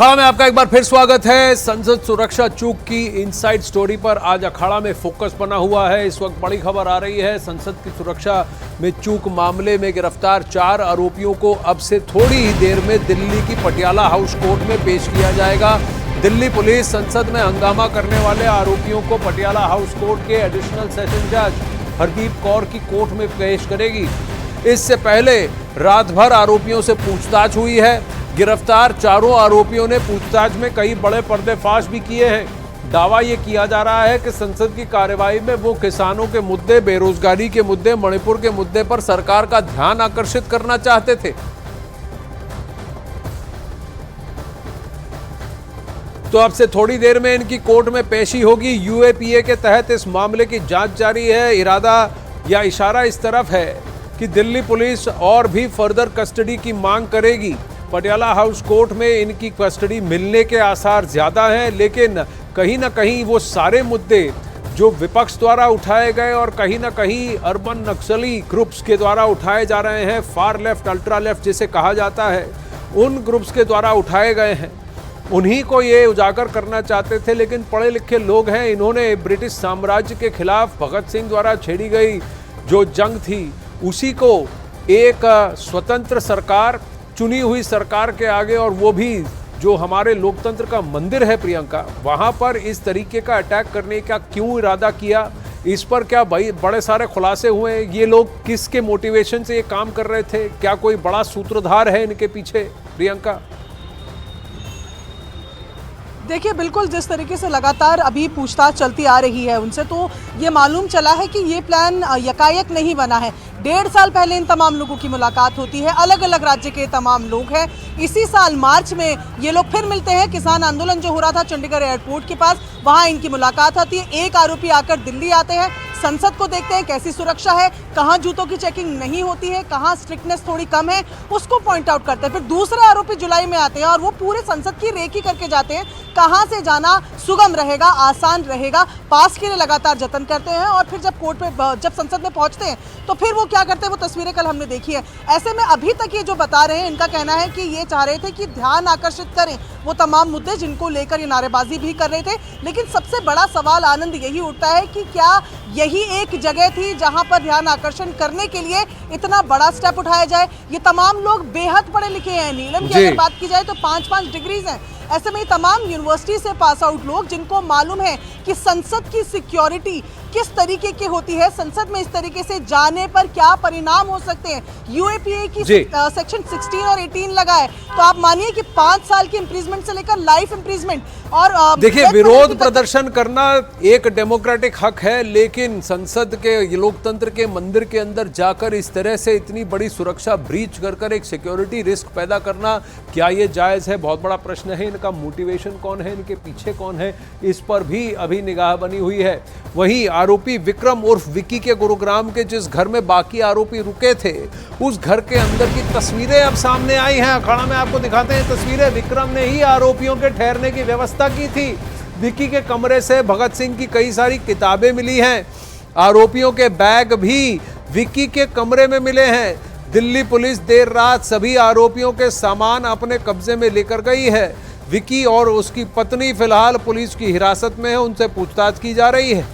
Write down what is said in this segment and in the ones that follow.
हाँ, मैं आपका एक बार फिर स्वागत है। संसद सुरक्षा चूक की इनसाइड स्टोरी पर आज अखाड़ा में फोकस बना हुआ है। इस वक्त बड़ी खबर आ रही है। संसद की सुरक्षा में चूक मामले में गिरफ्तार 4 आरोपियों को अब से थोड़ी ही देर में दिल्ली की पटियाला हाउस कोर्ट में पेश किया जाएगा। दिल्ली पुलिस संसद में हंगामा करने वाले आरोपियों को पटियाला हाउस कोर्ट के एडिशनल सेशन जज हरदीप कौर की कोर्ट में पेश करेगी। इससे पहले रात भर आरोपियों से पूछताछ हुई है। गिरफ्तार चारों आरोपियों ने पूछताछ में कई बड़े पर्दाफाश भी किए हैं। दावा यह किया जा रहा है कि संसद की कार्यवाही में वो किसानों के मुद्दे, बेरोजगारी के मुद्दे, मणिपुर के मुद्दे पर सरकार का ध्यान आकर्षित करना चाहते थे। तो अब से थोड़ी देर में इनकी कोर्ट में पेशी होगी। यूएपीए के तहत इस मामले की जांच जारी है। इरादा या इशारा इस तरफ है कि दिल्ली पुलिस और भी फर्दर कस्टडी की मांग करेगी। पटियाला हाउस कोर्ट में इनकी कस्टडी मिलने के आसार ज्यादा हैं, लेकिन कहीं ना कहीं वो सारे मुद्दे जो विपक्ष द्वारा उठाए गए और कहीं ना कहीं अर्बन नक्सली ग्रुप्स के द्वारा उठाए जा रहे हैं, फार लेफ्ट, अल्ट्रा लेफ्ट जिसे कहा जाता है, उन ग्रुप्स के द्वारा उठाए गए हैं, उन्हीं को ये उजागर करना चाहते थे। लेकिन पढ़े लिखे लोग हैं, इन्होंने ब्रिटिश साम्राज्य के खिलाफ भगत सिंह द्वारा छेड़ी गई जो जंग थी, उसी को एक स्वतंत्र सरकार, चुनी हुई सरकार के आगे, और वो भी जो हमारे लोकतंत्र का मंदिर है प्रियंका, वहां पर इस तरीके का अटैक करने का क्यों इरादा किया, इस पर क्या बड़े सारे खुलासे हुए। ये लोग किसके मोटिवेशन से ये काम कर रहे थे? क्या कोई बड़ा सूत्रधार है इनके पीछे प्रियंका? देखिए, बिल्कुल जिस तरीके से लगातार अभी पूछताछ चलती आ रही है उनसे, तो ये मालूम चला है कि ये प्लान यकायक नहीं बना है। 1.5 साल पहले इन तमाम लोगों की मुलाकात होती है। अलग अलग राज्य के तमाम लोग हैं। इसी साल मार्च में ये लोग फिर मिलते हैं। किसान आंदोलन जो हो रहा था चंडीगढ़ एयरपोर्ट के पास, वहाँ इनकी मुलाकात होती है। एक आरोपी आकर दिल्ली आते हैं, संसद को देखते हैं कैसी सुरक्षा है, कहाँ जूतों की चेकिंग नहीं होती है, कहाँ स्ट्रिक्टनेस थोड़ी कम है, उसको पॉइंट आउट करते हैं। फिर दूसरे आरोपी जुलाई में आते हैं और वो पूरे संसद की रेकी करके जाते हैं, कहाँ से जाना सुगम रहेगा, आसान रहेगा, पास के लिए लगातार जतन करते हैं। और फिर जब कोर्ट में, जब संसद में पहुंचते हैं, तो फिर वो क्या करते हैं, वो तस्वीरें कल हमने देखी है। ऐसे में अभी तक ये जो बता रहे हैं, इनका कहना है कि ये चाह रहे थे कि ध्यान आकर्षित करें वो तमाम मुद्दे जिनको लेकर ये नारेबाजी भी कर रहे थे। लेकिन सबसे बड़ा सवाल आनंद यही उठता है कि क्या यही एक जगह थी जहां पर ध्यान आकर्षण करने के लिए इतना बड़ा स्टेप उठाया जाए। ये तमाम लोग बेहद पढ़े लिखे हैं। नीलम की अगर बात की जाए तो 5-5 डिग्रीज हैं। ऐसे में तमाम यूनिवर्सिटी से पास आउट लोग, जिनको मालूम है कि संसद की सिक्योरिटी किस तरीके की होती है, संसद में इस तरीके से जाने पर क्या परिणाम हो सकते हैं। यूएपीए की सेक्शन 16 और 18 लगा है, तो आप मानिए कि 5 साल की इम्प्रिजमेंट से लेकर लाइफ इम्प्रिजमेंट। और देखिए, विरोध प्रदर्शन करना एक डेमोक्रेटिक हक है, लेकिन संसद के, लोकतंत्र के मंदिर के अंदर जाकर इस तरह से इतनी बड़ी सुरक्षा ब्रीच कर एक सिक्योरिटी रिस्क पैदा करना, क्या ये जायज है? बहुत बड़ा प्रश्न है। इनका मोटिवेशन कौन है, इनके पीछे कौन है, इस पर भी अभी निगाह बनी हुई है। वहीं आरोपी विक्रम उर्फ विक्की के गुरुग्राम के जिस घर में बाकी आरोपी रुके थे, उस घर के अंदर की तस्वीरें अब सामने आई हैं। अखाड़ा में आपको दिखाते हैं तस्वीरें। विक्रम ने ही आरोपियों के ठहरने की व्यवस्था की थी। विक्की के कमरे से भगत सिंह की कई सारी किताबें मिली हैं। आरोपियों के बैग भी विक्की के कमरे में मिले हैं। दिल्ली पुलिस देर रात सभी आरोपियों के सामान अपने कब्जे में लेकर गई है। विक्की और उसकी पत्नी फिलहाल पुलिस की हिरासत में है, उनसे पूछताछ की जा रही है।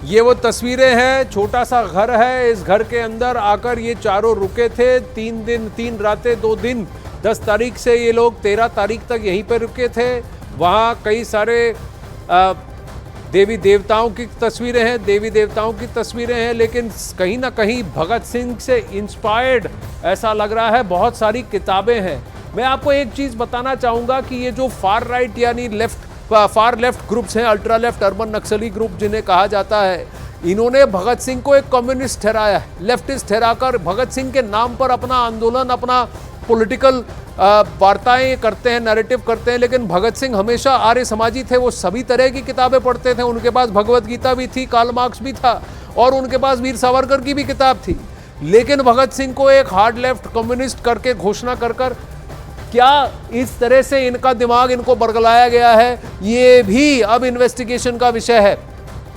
ये वो तस्वीरें हैं। छोटा सा घर है, इस घर के अंदर आकर ये चारों रुके थे। 3 दिन 3 रातें 2 दिन, 10 तारीख से ये लोग 13 तारीख तक यहीं पर रुके थे। वहाँ कई सारे देवी देवताओं की तस्वीरें हैं, देवी देवताओं की तस्वीरें हैं, लेकिन कहीं ना कहीं भगत सिंह से इंस्पायर्ड ऐसा लग रहा है। बहुत सारी किताबें हैं। मैं आपको एक चीज़ बताना चाहूँगा कि ये जो फार राइट यानी फार लेफ्ट ग्रुप्स हैं, अल्ट्रा लेफ्ट, अर्बन नक्सली ग्रुप जिन्हें कहा जाता है, इन्होंने भगत सिंह को एक कम्युनिस्ट ठहराया है, लेफ्टिस्ट ठहराकर भगत सिंह के नाम पर अपना आंदोलन, अपना पॉलिटिकल वार्ताएं करते हैं, नैरेटिव करते हैं। लेकिन भगत सिंह हमेशा आर्य समाजी थे। वो सभी तरह की किताबें पढ़ते थे। उनके पास भगवत गीता भी थी, कार्ल मार्क्स भी था, और उनके पास वीर सावरकर की भी किताब थी। लेकिन भगत सिंह को एक हार्ड लेफ्ट कम्युनिस्ट करके घोषणा कर क्या इस तरह से इनका दिमाग इनको बरगलाया गया है, ये भी अब इन्वेस्टिगेशन का विषय है।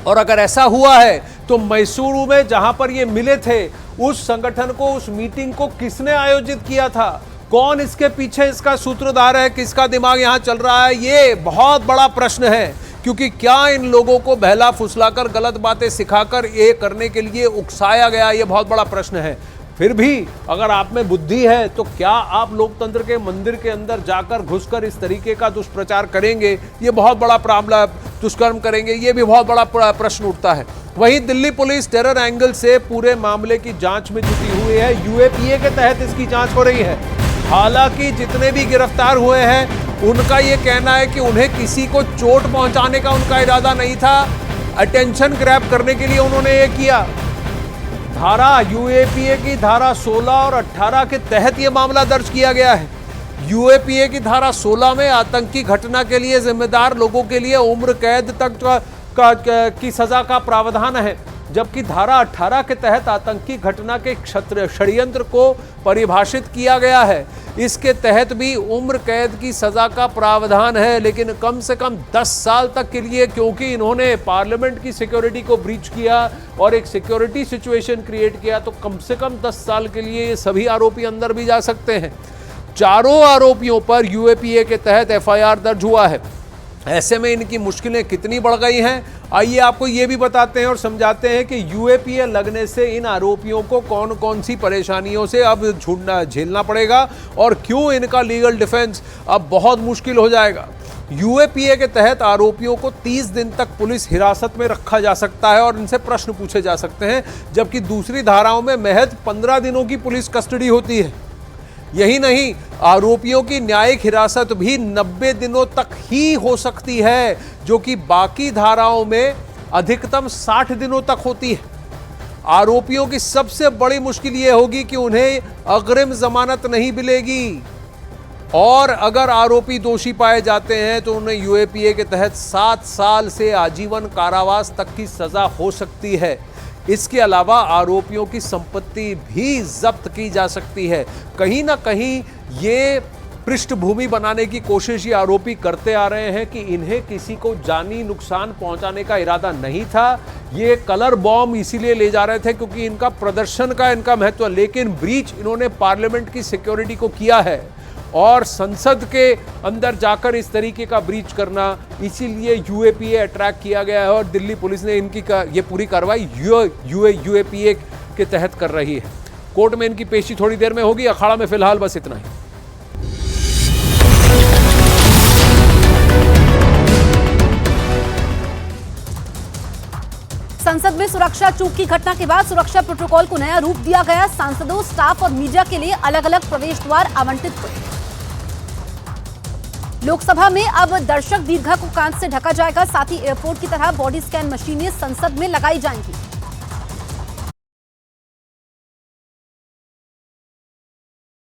और अगर ऐसा हुआ है तो मैसूरू में जहां पर ये मिले थे, उस संगठन को, उस मीटिंग को किसने आयोजित किया था, कौन इसके पीछे इसका सूत्रधार है, किसका दिमाग यहां चल रहा है, ये बहुत बड़ा प्रश्न है। क्योंकि क्या इन लोगों को बहला फुसलाकर गलत बातें सिखाकर ये करने के लिए उकसाया गया, ये बहुत बड़ा प्रश्न है। फिर भी अगर आप में बुद्धि है तो क्या आप लोकतंत्र के मंदिर के अंदर जाकर घुसकर इस तरीके का दुष्प्रचार करेंगे? ये बहुत बड़ा प्रॉब्लम, दुष्कर्म करेंगे, ये भी बहुत बड़ा प्रश्न उठता है। वहीं दिल्ली पुलिस टेरर एंगल से पूरे मामले की जांच में जुटी हुई है। यूएपीए के तहत इसकी जांच हो रही है। हालांकि जितने भी गिरफ्तार हुए हैं उनका ये कहना है कि उन्हें किसी को चोट पहुंचाने का उनका इरादा नहीं था, अटेंशन ग्रैब करने के लिए उन्होंने ये किया। यूएपीए की धारा 16 और 18 के तहत यह मामला दर्ज किया गया है। यूएपीए की धारा 16 में आतंकी घटना के लिए जिम्मेदार लोगों के लिए उम्र कैद तक की सजा का प्रावधान है, जबकि धारा 18 के तहत आतंकी घटना के षड्यंत्र को परिभाषित किया गया है। इसके तहत भी उम्र कैद की सजा का प्रावधान है, लेकिन कम से कम 10 साल तक के लिए, क्योंकि इन्होंने पार्लियामेंट की सिक्योरिटी को ब्रीच किया और एक सिक्योरिटी सिचुएशन क्रिएट किया, तो कम से कम 10 साल के लिए ये सभी आरोपी अंदर भी जा सकते हैं। चारों आरोपियों पर यूएपीए के तहत एफआईआर दर्ज हुआ है। ऐसे में इनकी मुश्किलें कितनी बढ़ गई हैं, आइए आपको ये भी बताते हैं और समझाते हैं कि यूएपीए लगने से इन आरोपियों को कौन कौन सी परेशानियों से अब झेलना पड़ेगा और क्यों इनका लीगल डिफेंस अब बहुत मुश्किल हो जाएगा। यूएपीए के तहत आरोपियों को 30 दिन तक पुलिस हिरासत में रखा जा सकता है और इनसे प्रश्न पूछे जा सकते हैं, जबकि दूसरी धाराओं में महज 15 दिनों की पुलिस कस्टडी होती है। यही नहीं, आरोपियों की न्यायिक हिरासत भी 90 दिनों तक ही हो सकती है, जो कि बाकी धाराओं में अधिकतम 60 दिनों तक होती है। आरोपियों की सबसे बड़ी मुश्किल यह होगी कि उन्हें अग्रिम जमानत नहीं मिलेगी और अगर आरोपी दोषी पाए जाते हैं तो उन्हें यूएपीए के तहत 7 साल से आजीवन कारावास तक की सजा हो सकती है। इसके अलावा आरोपियों की संपत्ति भी जब्त की जा सकती है। कहीं ना कहीं ये पृष्ठभूमि बनाने की कोशिश ये आरोपी करते आ रहे हैं कि इन्हें किसी को जानी नुकसान पहुंचाने का इरादा नहीं था। ये कलर बॉम्ब इसीलिए ले जा रहे थे क्योंकि इनका प्रदर्शन का इनका महत्व, लेकिन ब्रीच इन्होंने पार्लियामेंट की सिक्योरिटी को किया है और संसद के अंदर जाकर इस तरीके का ब्रीच करना, इसीलिए यूएपीए अट्रैक्ट किया गया है और दिल्ली पुलिस ने इनकी ये पूरी कार्रवाई यूएपीए के तहत कर रही है। कोर्ट में इनकी पेशी थोड़ी देर में होगी। अखाड़ा में फिलहाल बस इतना ही। संसद में सुरक्षा चूक की घटना के बाद सुरक्षा प्रोटोकॉल को नया रूप दिया गया। सांसदों, स्टाफ और मीडिया के लिए अलग अलग प्रवेश द्वार आवंटित हुए। लोकसभा में अब दर्शक दीर्घा को कांच से ढका जाएगा। साथ ही एयरपोर्ट की तरह बॉडी स्कैन मशीनें संसद में लगाई जाएंगी।